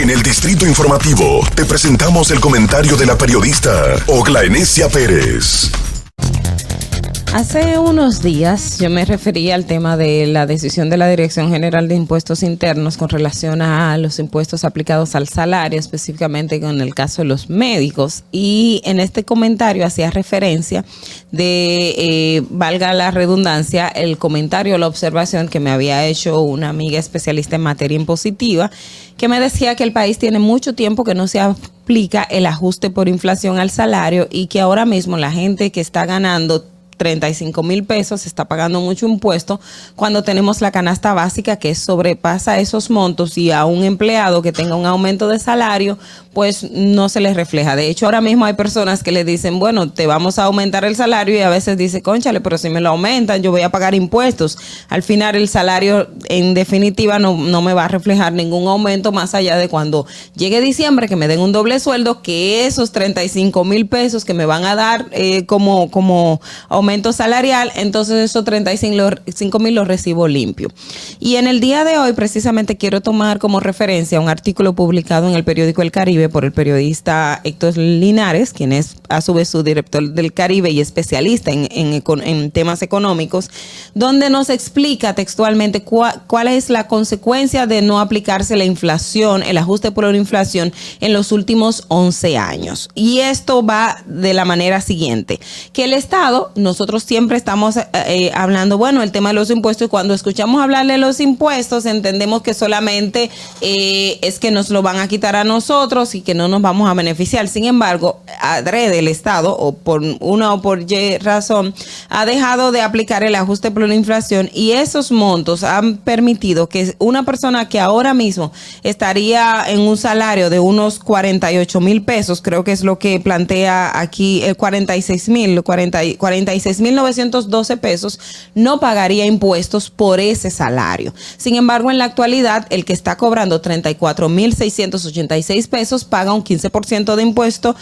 En el Distrito Informativo te presentamos el comentario de la periodista Oglanesia Pérez. Hace unos días yo me refería al tema de la decisión de la Dirección General de Impuestos Internos con relación a los impuestos aplicados al salario, específicamente con el caso de los médicos. Y en este comentario hacía referencia de, valga la redundancia, el comentario o la observación que me había hecho una amiga especialista en materia impositiva, que me decía que el país tiene mucho tiempo que no se aplica el ajuste por inflación al salario y que ahora mismo la gente que está ganando 35,000 pesos está pagando mucho impuesto cuando tenemos la canasta básica que sobrepasa esos montos, y a un empleado que tenga un aumento de salario pues no se les refleja. De hecho, ahora mismo hay personas que le dicen, bueno, te vamos a aumentar el salario, y a veces dice, cónchale, pero si me lo aumentan yo voy a pagar impuestos. Al final el salario en definitiva no me va a reflejar ningún aumento más allá de cuando llegue diciembre que me den un doble sueldo, que esos 35,000 pesos que me van a dar como aumento salarial, entonces esos 35,000 los recibo limpio. Y en el día de hoy precisamente quiero tomar como referencia un artículo publicado en el periódico El Caribe por el periodista Héctor Linares, quien es a su vez su director del Caribe y especialista en temas económicos, donde nos explica textualmente cuál es la consecuencia de no aplicarse la inflación, el ajuste por la inflación en los últimos 11 años. Y esto va de la manera siguiente, que el Estado, nosotros siempre estamos hablando, bueno, el tema de los impuestos, y cuando escuchamos hablar de los impuestos entendemos que solamente es que nos lo van a quitar a nosotros y que no nos vamos a beneficiar. Sin embargo, adrede el Estado, o por una o por Y razón, ha dejado de aplicar el ajuste por la inflación, y esos montos han permitido que una persona que ahora mismo estaría en un salario de unos 48,000 pesos, creo que es lo que plantea aquí, 46,912 pesos, no pagaría impuestos por ese salario. Sin embargo, en la actualidad, el que está cobrando 34,686 pesos paga un 15% de impuesto,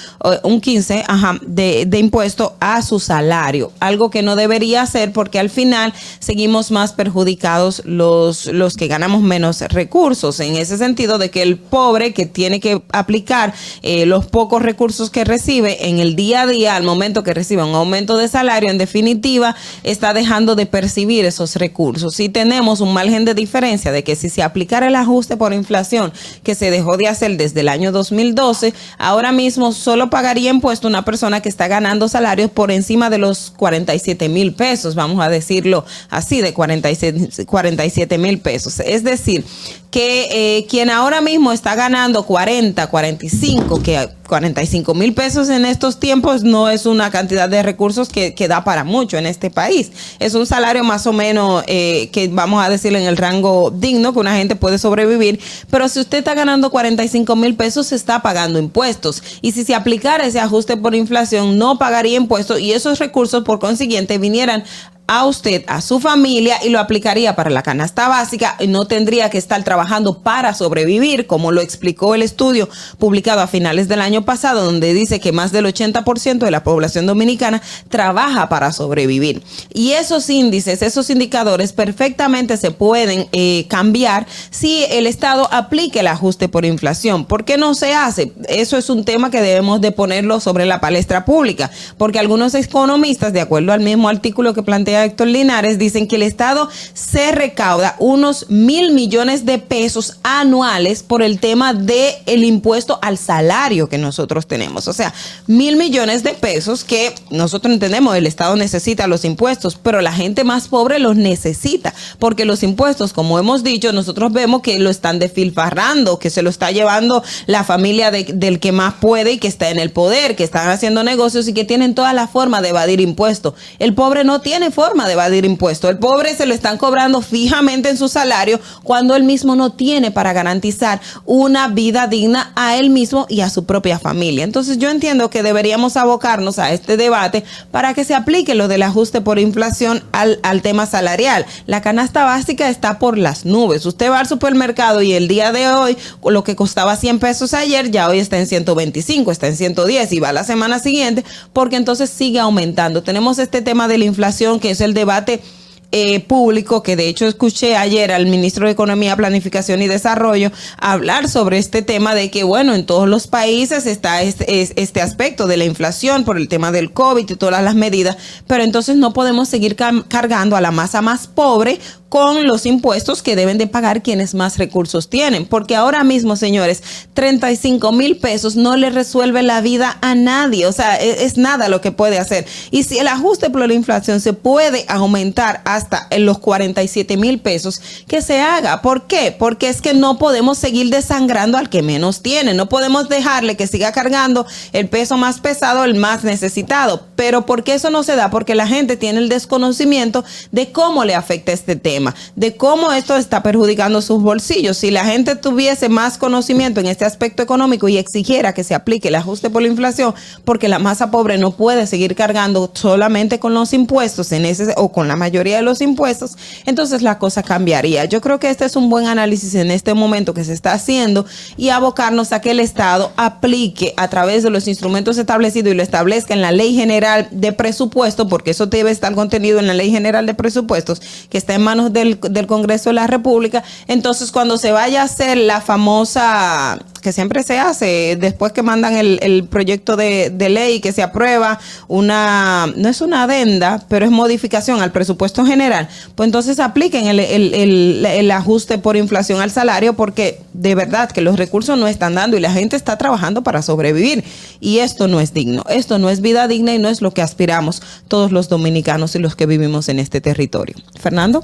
de impuesto a su salario, algo que no debería hacer, porque al final seguimos más perjudicados los que ganamos menos recursos, en ese sentido de que el pobre que tiene que aplicar los pocos recursos que recibe en el día a día, al momento que recibe un aumento de salario, en definitiva está dejando de percibir esos recursos. Y tenemos un margen de diferencia de que si se aplicara el ajuste por inflación que se dejó de hacer desde el año 2012, ahora mismo solo pagaría impuesto una persona que está ganando salarios por encima de los 47,000 pesos, vamos a decirlo así, de 47,000 pesos. Es decir, que quien ahora mismo está ganando 45,000 pesos en estos tiempos no es una cantidad de recursos que da para mucho en este país. Es un salario más o menos que vamos a decir en el rango digno que una gente puede sobrevivir, pero si usted está ganando 45,000 pesos se está pagando impuestos, y si se aplicara ese ajuste por inflación no pagaría impuestos, y esos recursos por consiguiente vinieran a usted, a su familia, y lo aplicaría para la canasta básica, y no tendría que estar trabajando para sobrevivir, como lo explicó el estudio publicado a finales del año pasado, donde dice que más del 80% de la población dominicana trabaja para sobrevivir. Y esos índices, esos indicadores perfectamente se pueden cambiar si el Estado aplique el ajuste por inflación. ¿Por qué no se hace? Eso es un tema que debemos de ponerlo sobre la palestra pública, porque algunos economistas, de acuerdo al mismo artículo que plantea Héctor Linares, dicen que el Estado se recauda unos 1,000 millones de pesos anuales por el tema del impuesto al salario que nosotros tenemos. O sea, 1,000 millones de pesos que nosotros entendemos, el Estado necesita los impuestos, pero la gente más pobre los necesita, porque los impuestos, como hemos dicho, nosotros vemos que lo están despilfarrando, que se lo está llevando la familia del que más puede y que está en el poder, que están haciendo negocios y que tienen toda la forma de evadir impuestos. El pobre no tiene forma de evadir impuestos. El pobre se lo están cobrando fijamente en su salario cuando él mismo no tiene para garantizar una vida digna a él mismo y a su propia familia. Entonces yo entiendo que deberíamos abocarnos a este debate para que se aplique lo del ajuste por inflación al tema salarial. La canasta básica está por las nubes. Usted va al supermercado y el día de hoy lo que costaba 100 pesos ayer ya hoy está en 125, está en 110 y va la semana siguiente, porque entonces sigue aumentando. Tenemos este tema de la inflación que es el debate público, que de hecho escuché ayer al ministro de Economía, Planificación y Desarrollo hablar sobre este tema de que, bueno, en todos los países está este aspecto de la inflación por el tema del COVID y todas las medidas, pero entonces no podemos seguir cargando a la masa más pobre con los impuestos que deben de pagar quienes más recursos tienen, porque ahora mismo, señores, 35,000 pesos no le resuelve la vida a nadie, o sea, es nada lo que puede hacer. Y si el ajuste por la inflación se puede aumentar hasta en los 47,000 pesos, que se haga. ¿Por qué? Porque es que no podemos seguir desangrando al que menos tiene, no podemos dejarle que siga cargando el peso más pesado, el más necesitado. Pero ¿por qué eso no se da? Porque la gente tiene el desconocimiento de cómo le afecta este tema, de cómo esto está perjudicando sus bolsillos. Si la gente tuviese más conocimiento en este aspecto económico y exigiera que se aplique el ajuste por la inflación, porque la masa pobre no puede seguir cargando solamente con los impuestos o con la mayoría de los impuestos, entonces la cosa cambiaría. Yo creo que este es un buen análisis en este momento que se está haciendo y abocarnos a que el Estado aplique a través de los instrumentos establecidos y lo establezca en la Ley General de Presupuesto, porque eso debe estar contenido en la Ley General de Presupuestos, que está en manos del Congreso de la República. Entonces, cuando se vaya a hacer la famosa, que siempre se hace después que mandan el proyecto de ley que se aprueba, no es una adenda, pero es modificación al presupuesto general, pues entonces apliquen el ajuste por inflación al salario, porque de verdad que los recursos no están dando y la gente está trabajando para sobrevivir, y esto no es digno, esto no es vida digna y no es lo que aspiramos todos los dominicanos y los que vivimos en este territorio. Fernando.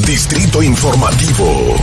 Distrito Informativo.